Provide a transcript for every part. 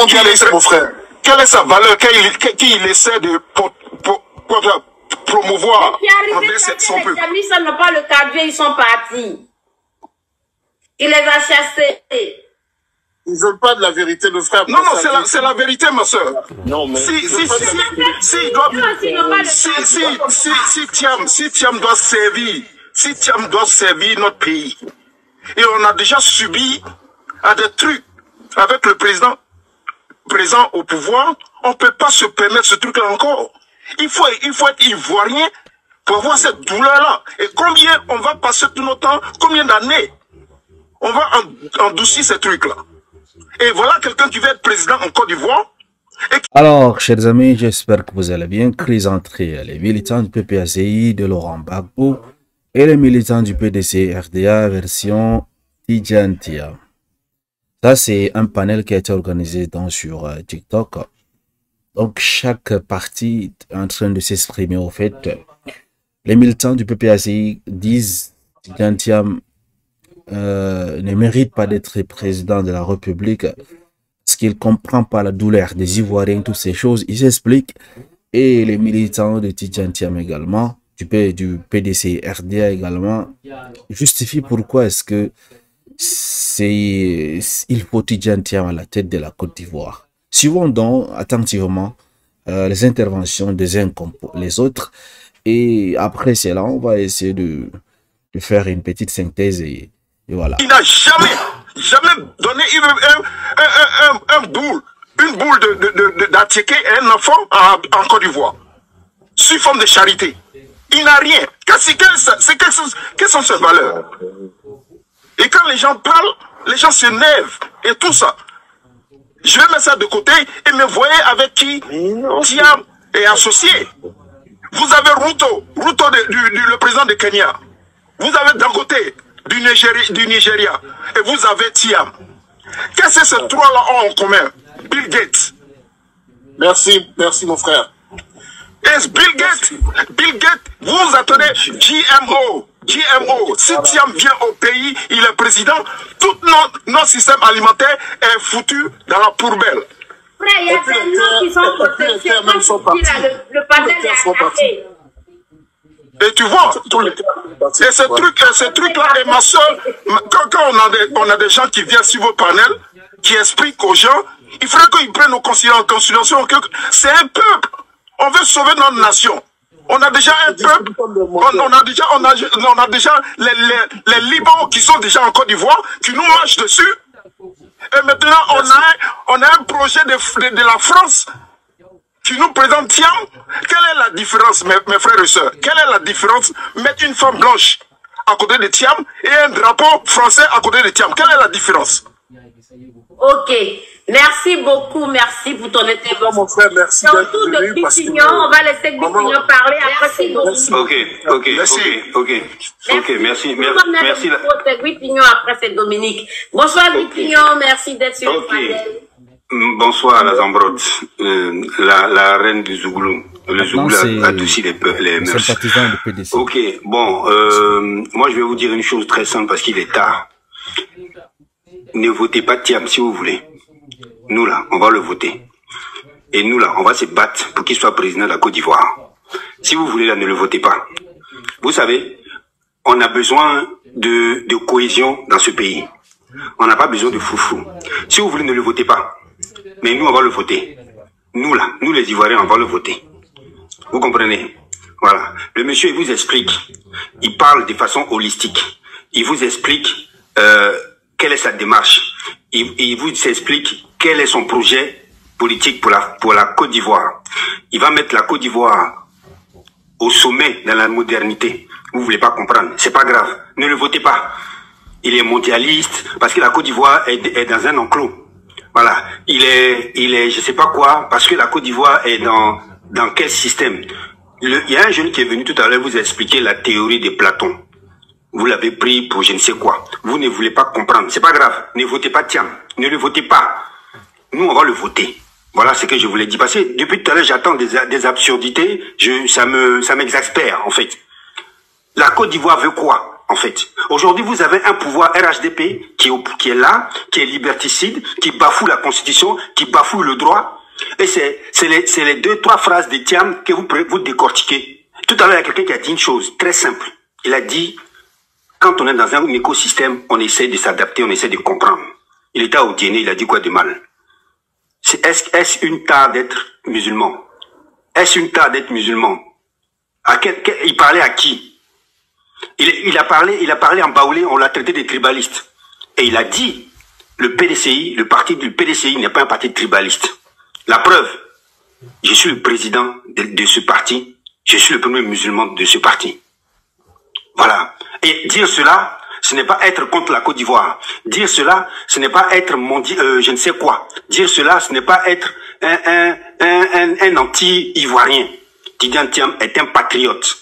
mondialiste, mon frère. Quelle est sa valeur qu'il essaie de promouvoir envers son peuple? Les amis, ça n'a pas le cadre, ils sont partis. Il les a chassés. Ils ne veulent pas de la vérité, le frère. Non, non, c'est la vérité, ma soeur. Non, mais... Si Thiam doit servir notre pays, et on a déjà subi à des trucs avec le président présent au pouvoir, on ne peut pas se permettre ce truc-là encore. Il faut être ivoirien pour avoir cette douleur-là. Et combien on va passer tout notre temps, combien d'années on va endoucir ces trucs-là. Et voilà quelqu'un qui veut être président en Côte d'Ivoire. Alors, chers amis, j'espère que vous allez bien. Crise entre les militants du PPACI de Laurent Gbagbo et les militants du PDC RDA version Tidjane Thiam. Ça, c'est un panel qui a été organisé sur TikTok. Donc, chaque parti est en train de s'exprimer au fait. Les militants du PPACI disent que Tidjane Thiam ne mérite pas d'être président de la République parce qu'il ne comprend pas la douleur des Ivoiriens, toutes ces choses. Ils s'expliquent. Et les militants de Tidjane Thiam également, du PDC RDA également, justifient pourquoi est-ce que il faut Tidjane Thiam à la tête de la Côte d'Ivoire. Suivons donc attentivement les interventions des uns comme les autres. Et après cela, on va essayer de faire une petite synthèse et voilà. Il n'a jamais donné une boule d'attiquer un enfant en Côte d'Ivoire, sous forme de charité. Il n'a rien. Quelles sont ses valeurs? Et quand les gens parlent, les gens s'énervent et tout ça. Je vais mettre ça de côté et me voyez avec qui Thiam est associé. Vous avez Ruto le président de Kenya. Vous avez Dangote du Nigeria. Et vous avez Thiam. Qu'est-ce que ces trois-là ont en commun? Bill Gates. Merci mon frère. Et Bill Gates, vous attendez GMO. Si Thiam vient au pays, il est président, tout notre système alimentaire est foutu dans la pourbelle. Frère, il y a des gens qui sont protégés. Le panel est attaqué. Et tu vois, et ce truc-là, et ma soeur, quand on a des gens qui viennent sur vos panels, qui expliquent aux gens, il faudrait qu'ils prennent en considération que c'est un peuple. On veut sauver notre nation. On a déjà un peuple, on a déjà les Libans qui sont déjà en Côte d'Ivoire, qui nous marchent dessus. Et maintenant, on a un projet de la France qui nous présente Thiam. Quelle est la différence, mes frères et sœurs? Quelle est la différence mettre une femme blanche à côté de Thiam et un drapeau français à côté de Thiam? Quelle est la différence? Ok. Merci beaucoup, merci pour ton intervention. Mon frère, merci. Surtout de Bipignon, on va laisser Bipignon parler après c'est Dominique. Ok, merci. Merci. Bipignon après c'est Dominique. Bonsoir Bipignon, merci d'être sur le panel. Bonsoir la Zambrotte, la reine du Zouglou. Le Zouglou a adouci les mœurs. Ok, bon, moi je vais vous dire une chose très simple parce qu'il est tard. Ne votez pas Thiam si vous voulez. Nous là, on va le voter. Et nous là, on va se battre pour qu'il soit président de la Côte d'Ivoire. Si vous voulez là, ne le votez pas. Vous savez, on a besoin de cohésion dans ce pays. On n'a pas besoin de foufou. Si vous voulez, ne le votez pas. Mais nous, on va le voter. Nous là, nous les Ivoiriens, on va le voter. Vous comprenez? Voilà. Le monsieur, il vous explique. Il parle de façon holistique. Il vous explique quelle est sa démarche. Il vous explique quel est son projet politique pour la Côte d'Ivoire. Il va mettre la Côte d'Ivoire au sommet dans la modernité. Vous voulez pas comprendre, c'est pas grave. Ne le votez pas. Il est mondialiste parce que la Côte d'Ivoire est dans un enclos. Voilà. Il est, je sais pas quoi, parce que la Côte d'Ivoire est dans quel système. Il y a un jeune qui est venu tout à l'heure vous expliquer la théorie de Platon. Vous l'avez pris pour je ne sais quoi. Vous ne voulez pas comprendre. C'est pas grave. Ne votez pas Thiam. Ne le votez pas. Nous, on va le voter. Voilà ce que je voulais dire. Parce que depuis tout à l'heure, j'attends des absurdités. Ça m'exaspère, en fait. La Côte d'Ivoire veut quoi? en fait. Aujourd'hui, vous avez un pouvoir RHDP qui est là, qui est liberticide, qui bafoue la Constitution, qui bafoue le droit. Et c'est les deux, trois phrases de Thiam que vous décortiquez. Tout à l'heure, il y a quelqu'un qui a dit une chose très simple. Il a dit, quand on est dans un écosystème, on essaie de s'adapter, on essaie de comprendre. Il était au dîner, il a dit quoi de mal? Est-ce une tare d'être musulman? Est-ce une tare d'être musulman? Il parlait à qui? Il a parlé en baoulé, on l'a traité de tribaliste. Et il a dit, le PDCI, le parti du PDCI n'est pas un parti tribaliste. La preuve, je suis le président de ce parti, je suis le premier musulman de ce parti. Voilà. Et dire cela, ce n'est pas être contre la Côte d'Ivoire. Dire cela, ce n'est pas être je ne sais quoi. Dire cela, ce n'est pas être un anti-ivoirien. Tidiane Thiam est un patriote.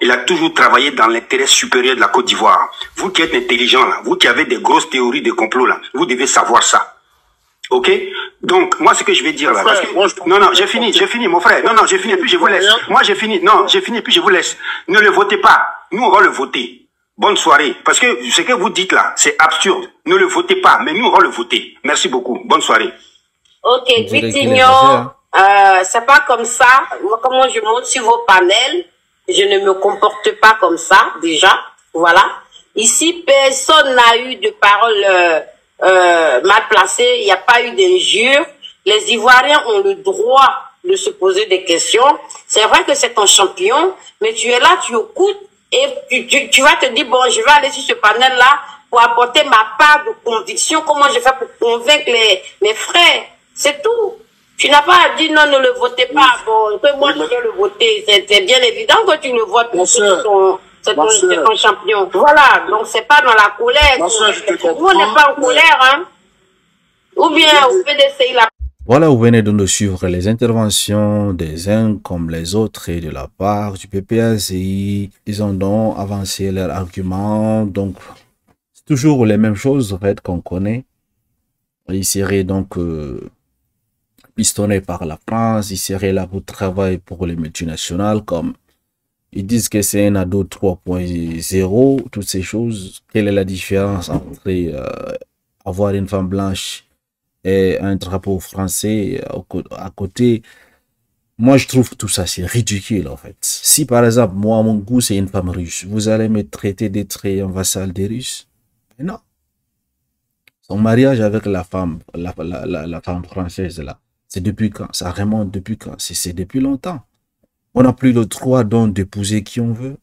Il a toujours travaillé dans l'intérêt supérieur de la Côte d'Ivoire. Vous qui êtes intelligent là, vous qui avez des grosses théories de complot là, vous devez savoir ça. Ok? Donc, moi, ce que je vais dire là, parce que, non, j'ai fini, mon frère. Non, j'ai fini, puis je vous laisse. Moi, j'ai fini, puis je vous laisse. Ne le votez pas. Nous, on va le voter. Bonne soirée. Parce que ce que vous dites là, c'est absurde. Ne le votez pas, mais nous, on va le voter. Merci beaucoup. Bonne soirée. Ok, Vitigno, c'est pas comme ça. Moi, comment je monte sur vos panels, je ne me comporte pas comme ça, déjà. Voilà. Ici, personne n'a eu de parole mal placée. Il n'y a pas eu d'injure. Les Ivoiriens ont le droit de se poser des questions. C'est vrai que c'est ton champion, mais tu es là, tu écoutes et tu vas te dire, bon, je vais aller sur ce panel-là pour apporter ma part de conviction. Comment je fais pour convaincre mes frères? C'est tout. Tu n'as pas à dire non, ne le votez pas. Bon, que moi je vais le voter. C'est bien évident que tu le votes. C'est ton champion. Voilà. Donc c'est pas dans la colère. Nous on n'est pas en colère, hein. Ou bien au PDCI la. Voilà, vous venez de nous suivre les interventions des uns comme les autres et de la part du PPACI. Ils ont donc avancé leurs arguments. Donc, c'est toujours les mêmes choses en fait qu'on connaît. Ils seraient donc pistonnés par la France. Ils seraient là pour travailler pour les multinationales. Comme ils disent que c'est un ado 3.0. Toutes ces choses. Quelle est la différence entre avoir une femme blanche et un drapeau français à côté? Moi, je trouve que tout ça, c'est ridicule, en fait. Si, par exemple, moi, mon goût, c'est une femme russe, vous allez me traiter d'être un vassal des Russes? Mais non. Son mariage avec la femme française, là, c'est depuis quand? Ça remonte depuis quand? C'est depuis longtemps. On n'a plus le droit, donc, d'épouser qui on veut.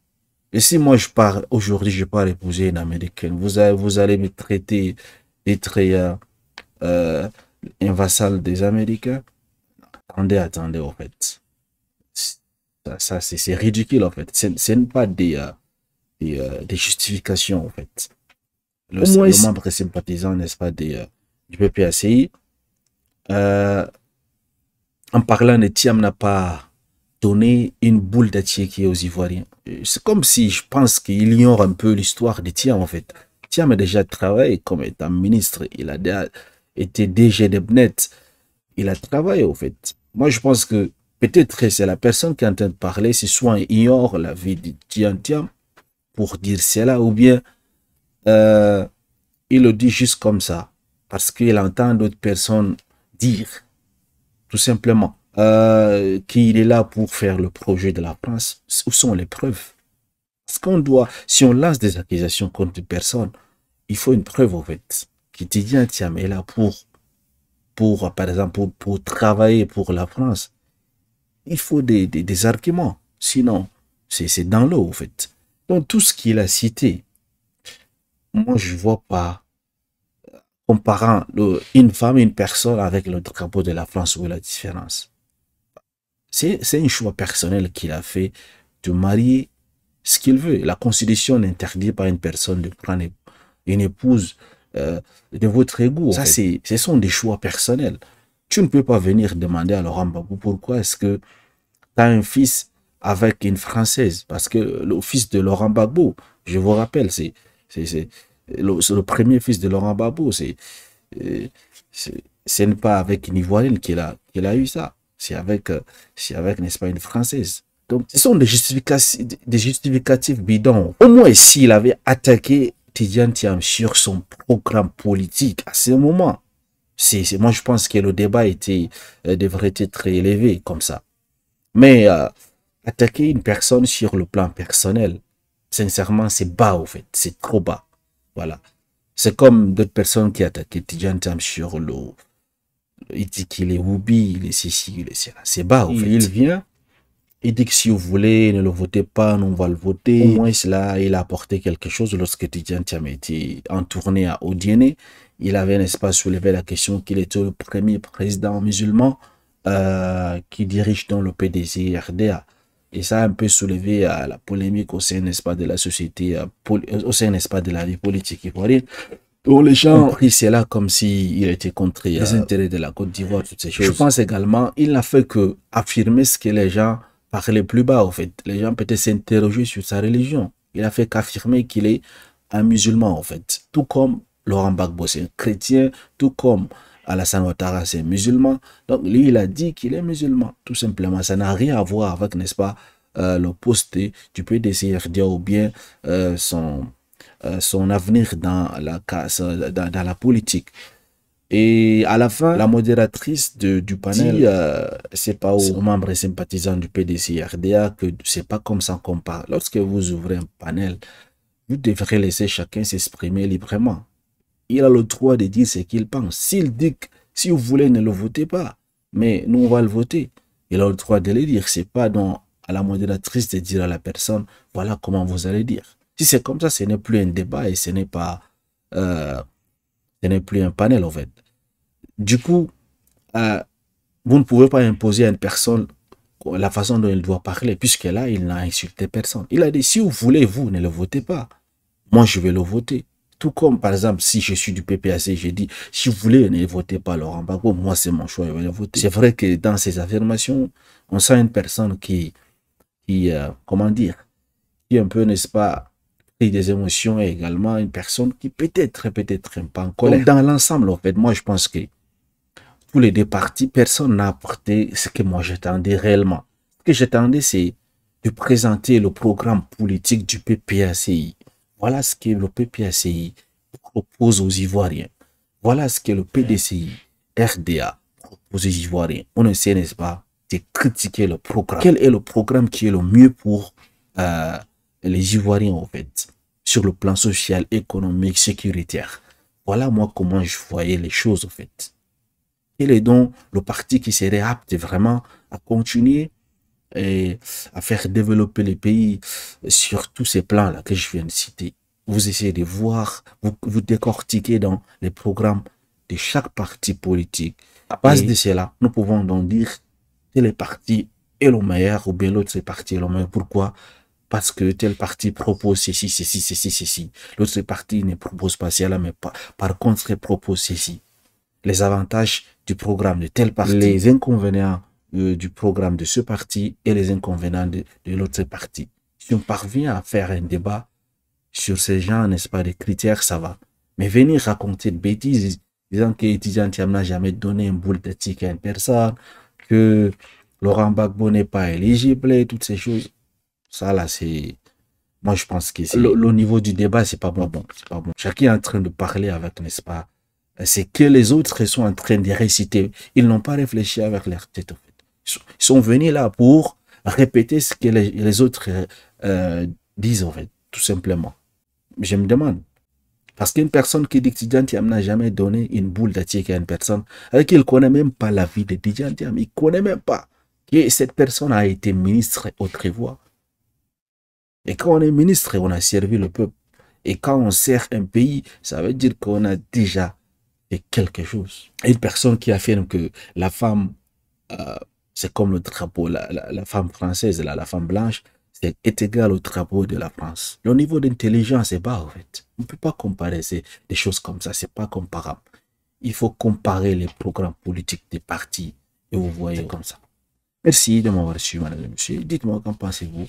Et si moi, je pars, aujourd'hui, je pars épouser une Américaine, vous allez me traiter d'être un vassal des Américains? Attendez, en fait. Ça c'est ridicule, en fait. Ce n'est pas des justifications, en fait. Le membre sympathisant, n'est-ce pas, du PPACI, en parlant de Thiam, n'a pas donné une boule d'attiéké aux Ivoiriens. C'est comme si je pense qu'il ignore un peu l'histoire de Thiam, en fait. Thiam a déjà travaillé comme étant ministre. Il a déjà était DG de Bnet, il a travaillé au fait. Moi, je pense que peut-être que c'est la personne qui est en train de parler, c'est soit il ignore la vie de Thiam pour dire cela, ou bien il le dit juste comme ça, parce qu'il entend d'autres personnes dire, tout simplement, qu'il est là pour faire le projet de la France. Où sont les preuves? Parce qu'on doit, si on lance des accusations contre une personne, il faut une preuve, en fait. Tidiane Thiam est là par exemple, pour travailler pour la France. Il faut des arguments. Sinon, c'est dans l'eau, en fait. Donc, tout ce qu'il a cité, moi, je ne vois pas, comparant une femme, une personne avec le drapeau de la France, où est la différence. C'est un choix personnel qu'il a fait de marier ce qu'il veut. La Constitution n'interdit pas à une personne de prendre une épouse de votre ego. Ça, ce sont des choix personnels. Tu ne peux pas venir demander à Laurent Gbagbo pourquoi est-ce que tu as un fils avec une Française. Parce que le fils de Laurent Gbagbo, je vous rappelle, c'est le premier fils de Laurent Gbagbo. Ce n'est pas avec une Ivoirienne qu'il a eu ça. C'est avec n'est-ce pas, une Française. Donc, ce sont des justificatifs bidons. Au moins, s'il avait attaqué Tidjane Thiam sur son programme politique à ce moment, moi, je pense que le débat devrait être très élevé comme ça. Mais attaquer une personne sur le plan personnel, sincèrement, c'est bas, au fait. C'est trop bas. Voilà. C'est comme d'autres personnes qui attaquaient Tidjane Thiam sur le... Il dit qu'il est Woubi, il est ceci, il est cela. C'est bas, au fait. Il vient, il dit que si vous voulez, ne le votez pas, nous on va le voter. Au moins, cela, il a apporté quelque chose lorsque Tidjane Thiam était en tournée à Odiéné. Il avait, n'est-ce pas, soulevé la question qu'il était le premier président musulman qui dirige dans le PDC RDA. Et ça a un peu soulevé la polémique au sein, n'est-ce pas, de la société, au sein, n'est-ce pas, de la vie politique ivoirienne. Où les gens ont pris cela comme s'il était contre les intérêts de la Côte d'Ivoire, toutes ces choses. Je pense également, il n'a fait que affirmer ce que les gens parlaient plus bas, en fait. Les gens peut-être s'interroger sur sa religion. Il a fait qu'affirmer qu'il est un musulman, en fait. Tout comme Laurent Gbagbo, c'est un chrétien, tout comme Alassane Ouattara, c'est un musulman. Donc, lui, il a dit qu'il est musulman, tout simplement. Ça n'a rien à voir avec, n'est-ce pas, le poste du PDC-RDA ou bien son avenir dans la politique. Et à la fin, la modératrice du panel, c'est pas aux membres et sympathisants du PDC-RDA que c'est pas comme ça qu'on parle. Lorsque vous ouvrez un panel, vous devrez laisser chacun s'exprimer librement. Il a le droit de dire ce qu'il pense. S'il dit que si vous voulez, ne le votez pas, mais nous, on va le voter. Il a le droit de le dire. C'est pas à la modératrice de dire à la personne, voilà comment vous allez dire. Si c'est comme ça, ce n'est plus un débat et ce n'est plus un panel, en fait. Du coup, vous ne pouvez pas imposer à une personne la façon dont il doit parler, puisque là, il n'a insulté personne. Il a dit, si vous voulez, vous ne le votez pas. Moi, je vais le voter. Tout comme, par exemple, si je suis du PPAC, j'ai dit, si vous voulez, ne votez pas Laurent Gbagbo, moi, c'est mon choix, je vais le voter. C'est vrai que dans ces affirmations, on sent une personne comment dire, qui un peu, n'est-ce pas, pris des émotions et également une personne qui peut-être un peu en colère. Dans l'ensemble, en fait, moi, je pense que tous les deux partis, personne n'a apporté ce que moi j'attendais réellement. Ce que j'attendais, c'est de présenter le programme politique du PPACI. Voilà ce que le PPACI propose aux Ivoiriens. Voilà ce que le PDCI, RDA, propose aux Ivoiriens. On essaie, n'est-ce pas, de critiquer le programme. Quel est le programme qui est le mieux pour les Ivoiriens, en fait, sur le plan social, économique, sécuritaire? Voilà, moi, comment je voyais les choses, en fait. Quel est donc le parti qui serait apte vraiment à continuer et à faire développer les pays sur tous ces plans-là que je viens de citer? Vous essayez de voir, vous décortiquez dans les programmes de chaque parti politique. À base de cela, nous pouvons donc dire que tel parti est le meilleur ou bien l'autre parti est le meilleur. Pourquoi? Parce que tel parti propose ceci, ceci, ceci, ceci. L'autre parti ne propose pas cela, mais par contre, il propose ceci. Les avantages du programme de tel parti, les inconvénients du programme de ce parti et les inconvénients de l'autre parti. Si on parvient à faire un débat sur ces gens, n'est-ce pas, des critères, ça va. Mais venir raconter de bêtises, disant que Tidjane Thiam n'a jamais donné un boule de ticket à une personne, que Laurent Gbagbo n'est pas éligible et toutes ces choses, ça là, c'est... Moi, je pense que le niveau du débat, c'est pas bon. C'est pas bon. Chacun est en train de parler avec, n'est-ce pas, c'est que les autres sont en train de réciter. Ils n'ont pas réfléchi avec leur tête, en fait. Ils sont venus là pour répéter ce que les autres disent, en fait, tout simplement. Je me demande. Parce qu'une personne qui dit que Tidjane Thiam n'a jamais donné une boule d'attiquer à une personne, avec qui il ne connaît même pas la vie de Tidjane Thiam, il ne connaît même pas que cette personne a été ministre au Trésor. Et quand on est ministre, on a servi le peuple. Et quand on sert un pays, ça veut dire qu'on a déjà fait quelque chose. Et une personne qui affirme que la femme, c'est comme le drapeau, la femme française, la femme blanche, est égal au drapeau de la France. Le niveau d'intelligence est bas, en fait. On ne peut pas comparer des choses comme ça. C'est pas comparable. Il faut comparer les programmes politiques des partis et vous voyez comme ça. Merci de m'avoir reçu, madame et monsieur. Dites-moi, qu'en pensez-vous?